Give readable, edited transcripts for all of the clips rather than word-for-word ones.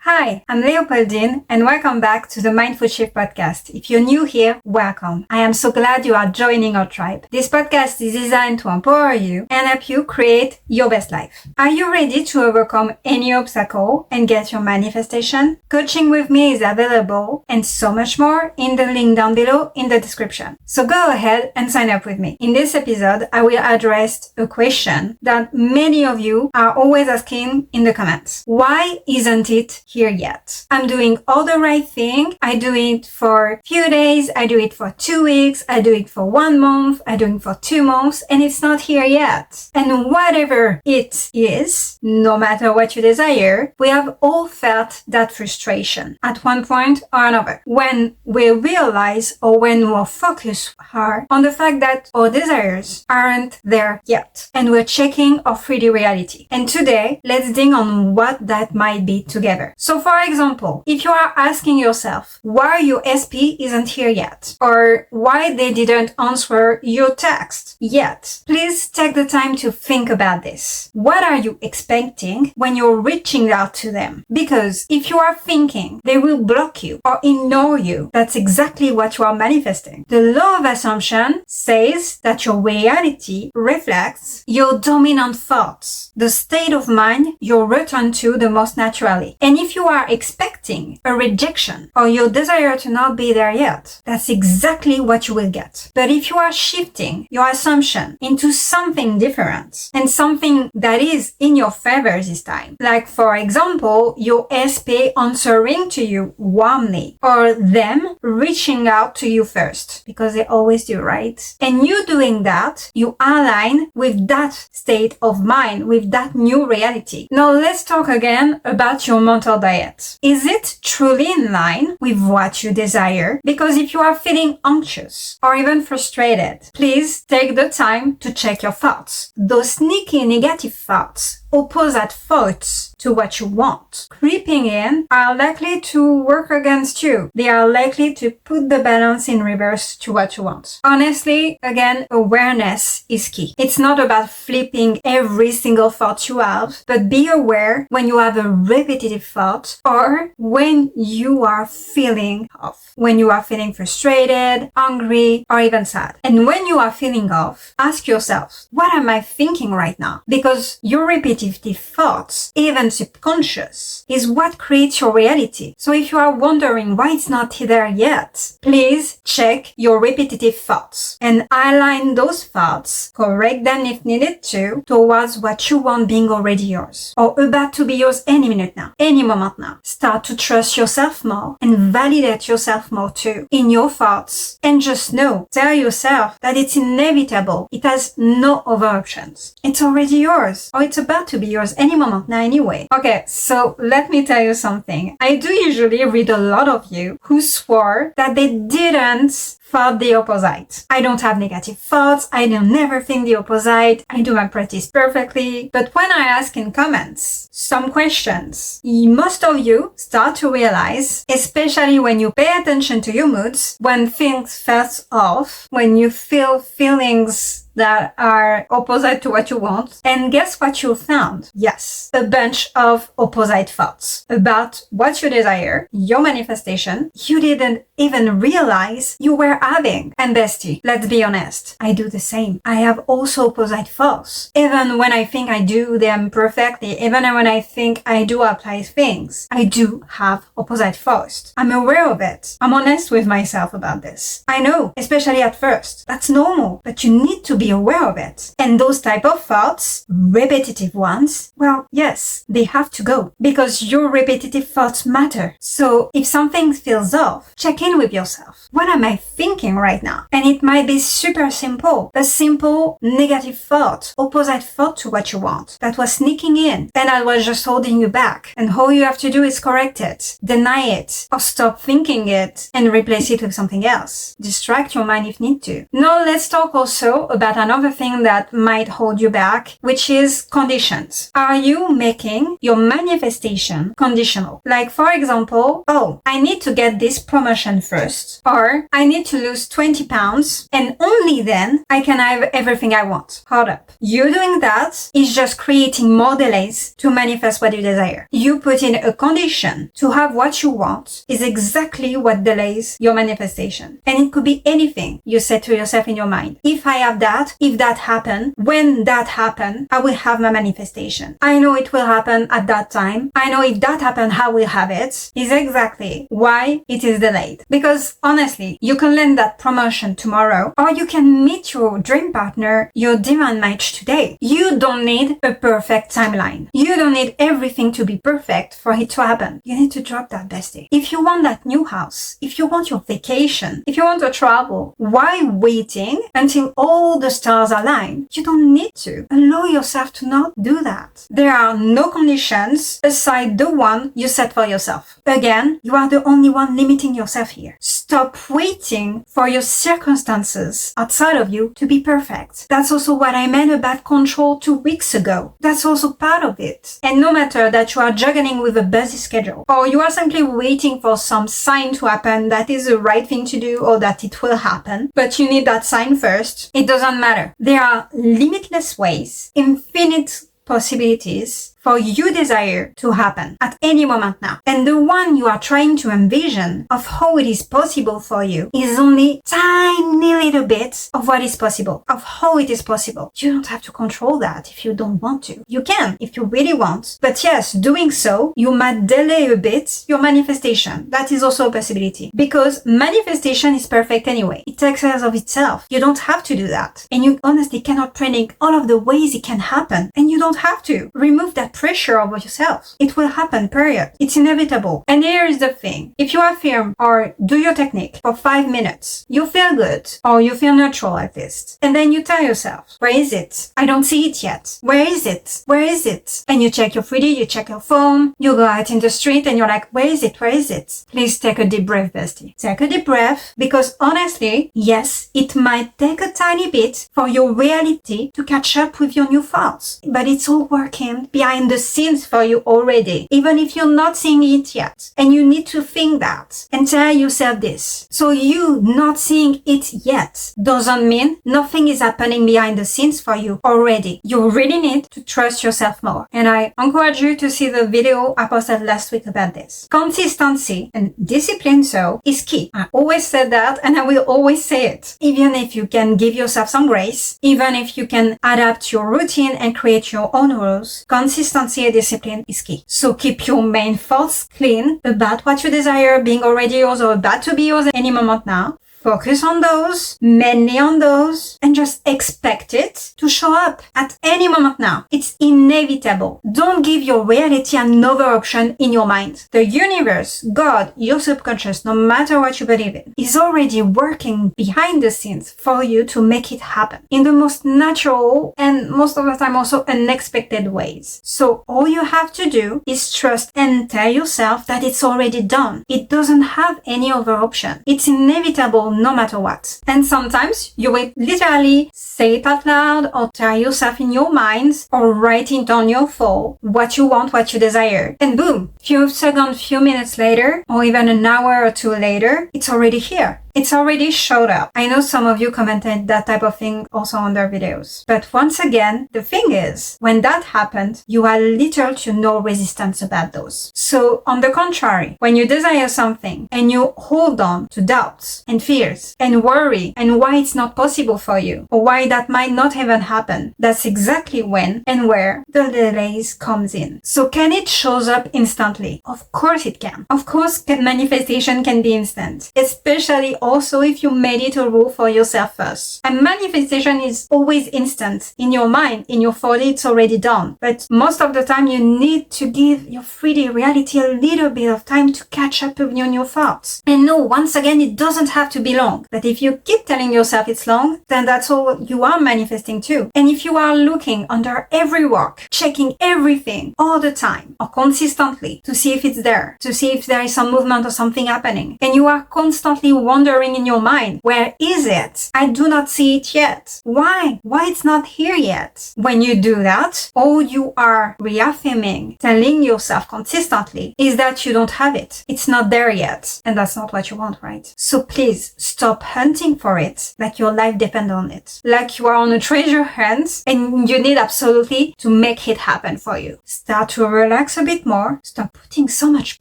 Hi, I'm Leopoldine and welcome back to the Mindful Shift podcast. If you're new here, welcome. I am so glad you are joining our tribe. This podcast is designed to empower you and help you create your best life. Are you ready to overcome any obstacle and get your manifestation? Coaching with me is available and so much more in the link down below in the description. So go ahead and sign up with me. In this episode, I will address a question that many of you are always asking in the comments. Why isn't it here yet? I'm doing all the right thing. I do it for a few days. I do it for 2 weeks. I do it for 1 month. I do it for 2 months and it's not here yet. And whatever it is, no matter what you desire, we have all felt that frustration at one point or another. When we realize or when we're focused hard on the fact that our desires aren't there yet and we're checking our 3D reality. And today, let's dig on what that might be together. So for example, if you are asking yourself why your SP isn't here yet, or why they didn't answer your text yet, please take the time to think about this. What are you expecting when you're reaching out to them? Because if you are thinking they will block you or ignore you, that's exactly what you are manifesting. The law of assumption says that your reality reflects your dominant thoughts, the state of mind you return to the most naturally. And if you are expecting a rejection or your desire to not be there yet, that's exactly what you will get. But if you are shifting your assumption into something different and something that is in your favor this time, like for example, your SP answering to you warmly or them reaching out to you first, because they always do, right? And you doing that, you align with that state of mind, with that new reality. Now let's talk again about your mental diet. Is it truly in line with what you desire? Because if you are feeling anxious or even frustrated, please take the time to check your thoughts. Those sneaky negative thoughts, opposite thoughts to what you want, creeping in, are likely to work against you. They are likely to put the balance in reverse to what you want. Honestly, again, awareness is key. It's not about flipping every single thought you have, but be aware when you have a repetitive thought or when you are feeling off, when you are feeling frustrated, angry, or even sad. And when you are feeling off, ask yourself, what am I thinking right now? Because your repetitive thoughts, even subconscious, is what creates your reality. So if you are wondering why it's not there yet, please check your repetitive thoughts and align those thoughts, correct them if needed to, towards what you want being already yours or about to be yours any minute now, any moment now. Start to trust yourself more and validate yourself more too in your thoughts, and just know, tell yourself that it's inevitable. It has no other options. It's already yours, or it's about to be yours any moment now anyway. Okay, so let me tell you something. I do usually read a lot of you who swore that they didn't thought the opposite. I don't have negative thoughts. I don't never think the opposite. I do my practice perfectly. But when I ask in comments some questions, most of you start to realize, especially when you pay attention to your moods, when things feel off, when you feel feelings that are opposite to what you want. And guess what you found? Yes, a bunch of opposite thoughts about what you desire, your manifestation, you didn't even realize you were having. And bestie, let's be honest, I do the same. I have also opposite thoughts. Even when I think I do them perfectly, even when I think I do apply things, I do have opposite thoughts. I'm aware of it. I'm honest with myself about this. I know, especially at first. That's normal, but you need to be aware of it. And those type of thoughts, repetitive ones, well, yes, they have to go because your repetitive thoughts matter. So if something feels off, check in with yourself. What am I thinking right now? And it might be super simple, a simple negative thought, opposite thought to what you want that was sneaking in and that was just holding you back. And all you have to do is correct it, deny it, or stop thinking it and replace it with something else. Distract your mind if need to. Now let's talk also about about another thing that might hold you back, which is conditions. Are you making your manifestation conditional? Like, for example, oh, I need to get this promotion first, or I need to lose 20 pounds and only then I can have everything I want. Hold up. You doing that is just creating more delays to manifest what you desire. You put in a condition to have what you want is exactly what delays your manifestation. And it could be anything you said to yourself in your mind. If I have that, if that happen, when that happen, I will have my manifestation. I know it will happen at that time. I know if that happen, I will have it. Is exactly why it is delayed. Because honestly, you can land that promotion tomorrow, or you can meet your dream partner, your divine match today. You don't need a perfect timeline. You don't need everything to be perfect for it to happen. You need to drop that, bestie. If you want that new house, if you want your vacation, if you want to travel, why waiting until all the stars align? You don't need to. Allow yourself to not do that. There are no conditions aside the one you set for yourself. Again, you are the only one limiting yourself here. Stop waiting for your circumstances outside of you to be perfect. That's also what I meant about control 2 weeks ago. That's also part of it. And no matter that you are juggling with a busy schedule, or you are simply waiting for some sign to happen that is the right thing to do or that it will happen, but you need that sign first, it doesn't matter. There are limitless ways, infinite possibilities for your desire to happen at any moment now. And the one you are trying to envision of how it is possible for you is only tiny little bit of what is possible, of how it is possible. You don't have to control that if you don't want to. You can if you really want. But yes, doing so, you might delay a bit your manifestation. That is also a possibility. Because manifestation is perfect anyway. It takes care of itself. You don't have to do that. And you honestly cannot predict all of the ways it can happen. And you don't have to. Remove that pressure over yourself. It will happen, period. It's inevitable. And here is the thing. If you affirm or do your technique for 5 minutes, you feel good or you feel neutral at least. And then you tell yourself, where is it? I don't see it yet. Where is it? Where is it? And you check your 3D, you check your phone, you go out in the street and you're like, where is it? Where is it? Please take a deep breath, bestie. Take a deep breath because honestly, yes, it might take a tiny bit for your reality to catch up with your new thoughts, but it's all working behind the scenes for you already, even if you're not seeing it yet. And you need to think that and tell yourself this. So you not seeing it yet doesn't mean nothing is happening behind the scenes for you already. You really need to trust yourself more. And I encourage you to see the video I posted last week about this. Consistency and discipline is key. I always said that and I will always say it. Even if you can give yourself some grace, even if you can adapt your routine and create your own rules, consistency and discipline is key. So keep your main thoughts clean about what you desire being already yours or about to be yours at any moment now. Focus on those, mainly on those, and just expect it to show up at any moment now. It's inevitable. Don't give your reality another option in your mind. The universe, God, your subconscious, no matter what you believe in, is already working behind the scenes for you to make it happen in the most natural and most of the time also unexpected ways. So all you have to do is trust and tell yourself that it's already done. It doesn't have any other option. It's inevitable no matter what. And sometimes you will literally say it out loud or tell yourself in your mind or write it on your phone what you want, what you desire. And boom, few seconds, few minutes later, or even an hour or two later, it's already here. It's already showed up. I know some of you commented that type of thing also on their videos. But once again, the thing is, when that happened, you had little to no resistance about those. So on the contrary, when you desire something and you hold on to doubts and fears and worry and why it's not possible for you or why that might not even happen, that's exactly when and where the delays comes in. So can it shows up instantly? Of course it can. Of course manifestation can be instant, especially also if you made it a rule for yourself first. And manifestation is always instant. In your mind, in your 4D, it's already done. But most of the time, you need to give your 3D reality a little bit of time to catch up with your new thoughts. And no, once again, it doesn't have to be long. But if you keep telling yourself it's long, then that's all you are manifesting too. And if you are looking under every rock, checking everything all the time or consistently to see if it's there, to see if there is some movement or something happening, and you are constantly wondering wondering in your mind, where is it? I do not see it yet. Why? Why it's not here yet? When you do that, all you are reaffirming, telling yourself consistently, is that you don't have it. It's not there yet. And that's not what you want, right? So please stop hunting for it like your life depends on it. Like you are on a treasure hunt and you need absolutely to make it happen for you. Start to relax a bit more. Stop putting so much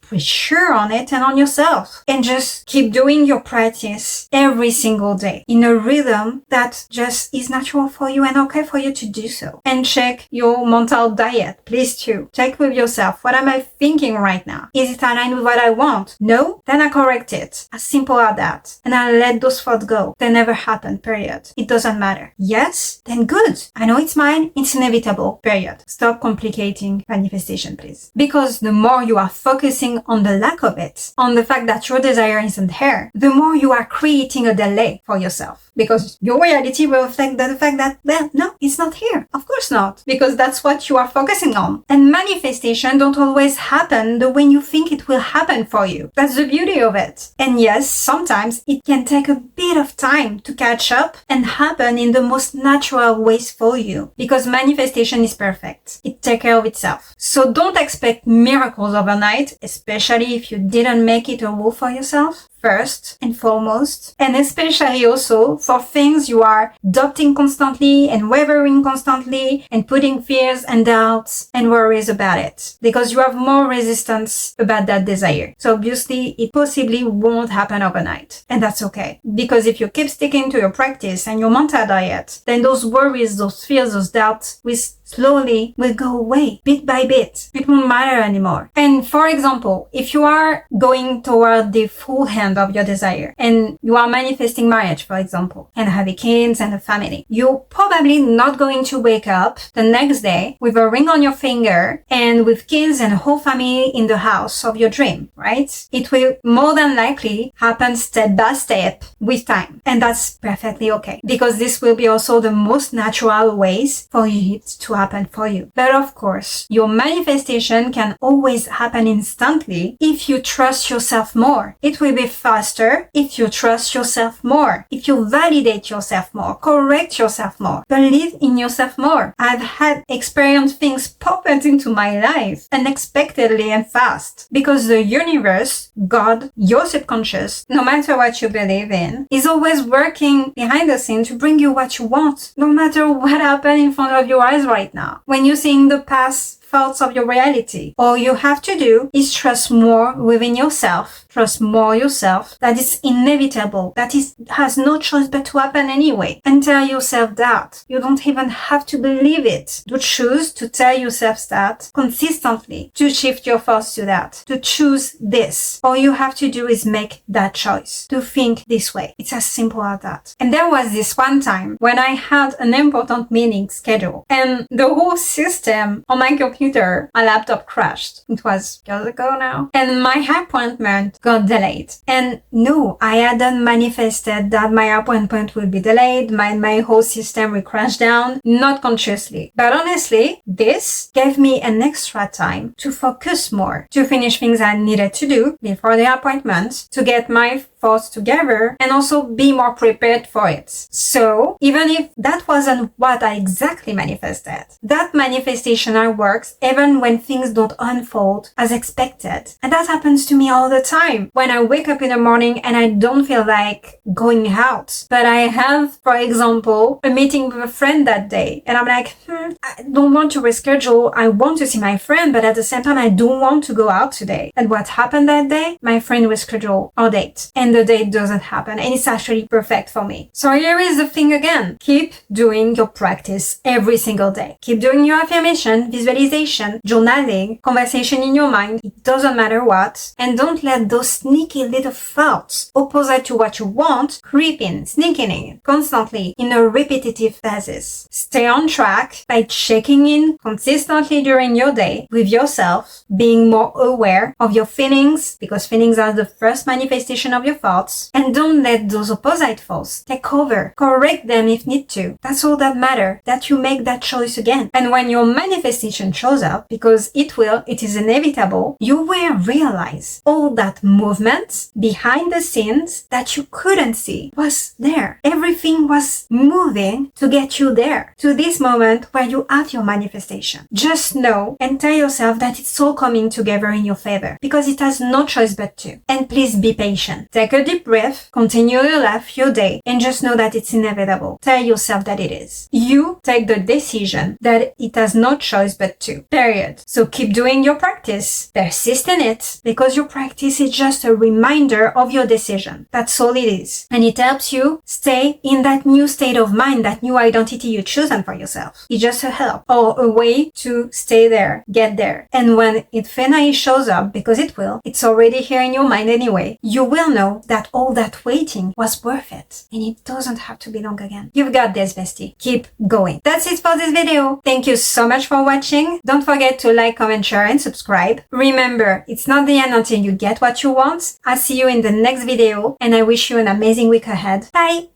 pressure on it and on yourself. And just keep doing your practice every single day in a rhythm that just is natural for you and okay for you to do so. And check your mental diet, please too. Check with yourself. What am I thinking right now? Is it aligned with what I want? No? Then I correct it. As simple as that. And I let those thoughts go. They never happen, period. It doesn't matter. Yes? Then good. I know it's mine. It's inevitable, period. Stop complicating manifestation, please. Because the more you are focusing on the lack of it, on the fact that your desire isn't here, the more you are creating a delay for yourself. Because your reality will reflect the fact that, well, no, it's not here. Of course not. Because that's what you are focusing on. And manifestation don't always happen the way you think it will happen for you. That's the beauty of it. And yes, sometimes it can take a bit of time to catch up and happen in the most natural ways for you. Because manifestation is perfect. It takes care of itself. So don't expect miracles overnight, especially if you didn't make it a rule for yourself. First and foremost, and especially also for things you are doubting constantly and wavering constantly and putting fears and doubts and worries about it, because you have more resistance about that desire. So obviously it possibly won't happen overnight, and that's okay, because if you keep sticking to your practice and your mental diet, then those worries, those fears, those doubts slowly will go away bit by bit. It won't matter anymore. And for example, if you are going toward the full end of your desire and you are manifesting marriage, for example, and having kids and a family, you're probably not going to wake up the next day with a ring on your finger and with kids and a whole family in the house of your dream, right? It will more than likely happen step by step with time. And that's perfectly okay, because this will be also the most natural ways for it to happen for you. But of course, your manifestation can always happen instantly if you trust yourself more. It will be faster if you trust yourself more, if you validate yourself more, correct yourself more, believe in yourself more. I've had experienced things pop into my life unexpectedly and fast, because the universe, God, your subconscious, no matter what you believe in, is always working behind the scenes to bring you what you want, no matter what happened in front of your eyes right now. When you're seeing the past thoughts of your reality, all you have to do is trust more within yourself. Trust more yourself that it's inevitable, that it has no choice but to happen anyway. And tell yourself that. You don't even have to believe it. To choose to tell yourself that consistently, to shift your thoughts to that, to choose this. All you have to do is make that choice, to think this way. It's as simple as that. And there was this one time when I had an important meeting scheduled, and the whole system on my computer, my laptop crashed. It was years ago now. And my appointment got delayed. And no, I hadn't manifested that my appointment would be delayed. My whole system will crash down, not consciously. But honestly, this gave me an extra time to focus more, to finish things I needed to do before the appointment, to get my thoughts together, and also be more prepared for it. So even if that wasn't what I exactly manifested, that manifestation works even when things don't unfold as expected. And that happens to me all the time. When I wake up in the morning and I don't feel like going out, but I have, for example, a meeting with a friend that day, and I'm like, I don't want to reschedule. I want to see my friend, but at the same time, I don't want to go out today. And what happened that day? My friend rescheduled our date, and the date doesn't happen, and it's actually perfect for me. So here is the thing again. Keep doing your practice every single day. Keep doing your affirmation, visualization, journaling, conversation in your mind. It doesn't matter what. And don't let those sneaky little thoughts opposite to what you want creep in, sneaking in constantly in a repetitive basis. Stay on track by checking in consistently during your day with yourself, being more aware of your feelings, because feelings are the first manifestation of your thoughts and don't let those opposite thoughts take over. Correct them if need to. That's all that matters, that you make that choice again. And when your manifestation shows up, because it is inevitable, you will realize all that movement behind the scenes that you couldn't see was there. Everything was moving to get you there, to this moment where you have your manifestation. Just know and tell yourself that it's all coming together in your favor, because it has no choice but to. And please be patient. Take a deep breath, continue your life, your day, and just know that it's inevitable. Tell yourself that it is. You take the decision that it has no choice but to. Period. So keep doing your practice. Persist in it, because your practice is just a reminder of your decision. That's all it is. And it helps you stay in that new state of mind, that new identity you chosen for yourself. It's just a help or a way to stay there, get there. And when it finally shows up, because it will, it's already here in your mind anyway, you will know that all that waiting was worth it. And it doesn't have to be long again. You've got this, bestie. Keep going. That's it for this video. Thank you so much for watching. Don't forget to like, comment, share, and subscribe. Remember, it's not the end until you get what you want. I'll see you in the next video, and I wish you an amazing week ahead. Bye!